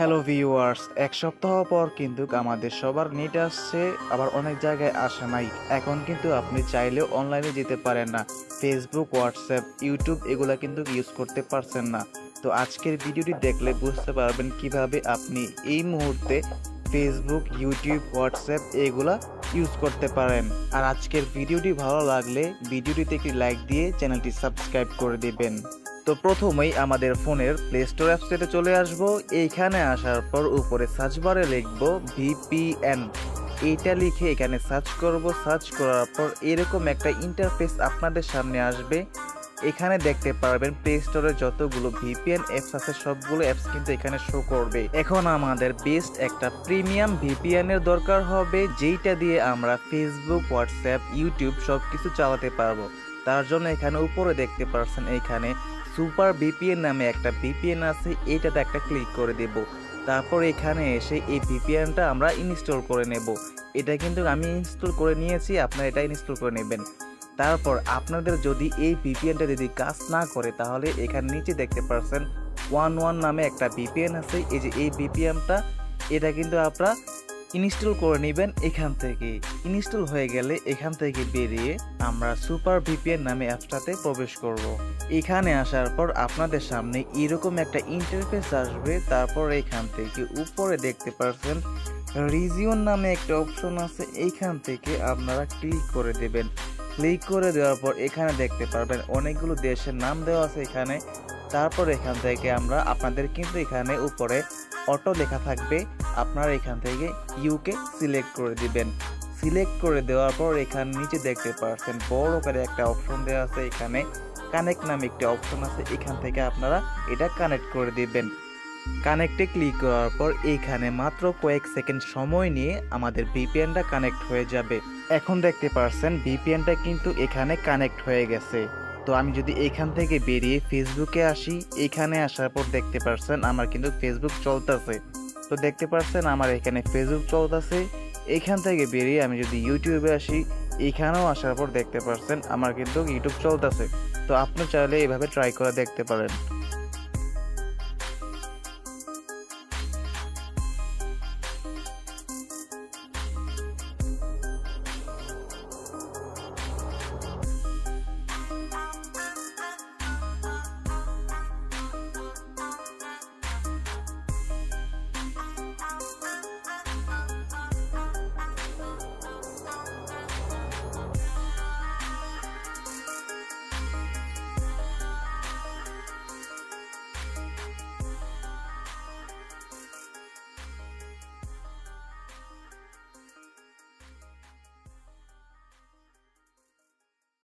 Hello viewers, এক সপ্তাহ পর কিন্তু আমাদের সবার নেট আসছে, আবার অনেক জায়গায় আসে নাই। এখন কিন্তু আপনি চাইলেও অনলাইনে যেতে পারেন না। ফেসবুক, হোয়াটসঅ্যাপ, ইউটিউব এগুলা কিন্তু ইউজ করতে পারছেন না। তো আজকের ভিডিওটি দেখলে বুঝতে পারবেন কিভাবে আপনি এই মুহূর্তে ফেসবুক, ইউটিউব, হোয়াটসঅ্যাপ এগুলা ইউজ করতে পারেন। আর আজকের ভিডিওটি ভালো লাগলে ভিডিওটিতে একটি লাইক দিয়ে চ্যানেলটি সাবস্ক্রাইব করে দিবেন। তো প্রথমেই আমাদের ফোনের প্লে স্টোর অ্যাপসটাতে চলে আসব। এইখানে আসার পর উপরে সার্চ বারে লিখব VPN। এইটা লিখে এখানে সার্চ করব। সার্চ করার পর এরকম একটা ইন্টারফেস আপনাদের সামনে আসবে। এখানে দেখতে পারবেন প্লে স্টোরে যতগুলো VPN অ্যাপস আছে সবগুলো অ্যাপস কিন্তু এখানে শো করবে। এখন আমাদের বেস্ট একটা প্রিমিয়াম VPN এর দরকার হবে, যেইটা দিয়ে আমরা ফেসবুক, হোয়াটসঅ্যাপ, ইউটিউব সবকিছু চালাতে পারবো। তার জন্য এখানে উপরে দেখতে পাচ্ছেন এখানে সুপার VPN নামে একটা VPN আছে, এইটাতে একটা ক্লিক করে দেব। তারপর এখানে এসে এই VPNটা আমরা ইনস্টল করে নেব। এটা কিন্তু আমি ইনস্টল করে নিয়েছি, আপনারা এটা ইনস্টল করে নেবেন। তারপর আপনাদের যদি এই VPNটা যদি কাজ না করে তাহলে এখানে নিচে দেখতে পাচ্ছেন 11 নামে একটা VPN আছে। এই যে এই VPNটা, এটা কিন্তু আপনারা ইনস্টল করে নেবেন। এখান থেকে ইনস্টল হয়ে গেলে এখান থেকে বেরিয়ে আমরা সুপার VPN নামে অ্যাপসটাতে প্রবেশ করব। এখানে আসার পর আপনাদের সামনে এরকম একটা ইন্টারফেস আসবে। তারপর এখান থেকে উপরে দেখতে পাচ্ছেন রিজিয়ন নামে একটা অপশন আছে, এইখান থেকে আপনারা ক্লিক করে দেবেন। ক্লিক করে দেওয়ার পর এখানে দেখতে পারবেন অনেকগুলো দেশের নাম দেওয়া আছে এখানে। তারপর এখান থেকে আমরা আপনাদের কিন্তু এখানে উপরে অটো লেখা থাকবে, আপনারা এখান থেকে ইউকে সিলেক্ট করে দিবেন। সিলেক্ট করে দেওয়ার পর এখানে নিচে দেখতে পাচ্ছেন বড় করে একটা অপশন দেওয়া আছে, এখানে কানেক্ট নামে একটা অপশন আছে, এখান থেকে আপনারা এটা কানেক্ট করে দিবেন। কানেক্টে ক্লিক করার পর এইখানে মাত্র কয়েক সেকেন্ড সময় নিয়ে আমাদের VPNটা কানেক্ট হয়ে যাবে। এখন দেখতে পাচ্ছেন VPNটা কিন্তু এখানে কানেক্ট হয়ে গেছে। তো আমি যদি এখান থেকে বেরিয়ে ফেসবুকে আসি, এখানে আসার পর দেখতে পাচ্ছেন আমার কিন্তু ফেসবুক চলতেছে। তো দেখতে পাচ্ছেন আমার এখানে ফেসবুক চলতেছে। এখান থেকে বেরিয়ে আমি যদি ইউটিউবে আসি, এখানেও আসার পর দেখতে পাচ্ছেন আমার কিন্তু ইউটিউব চলতেছে। তো আপনি চাইলে এভাবে ট্রাই করে দেখতে পারেন।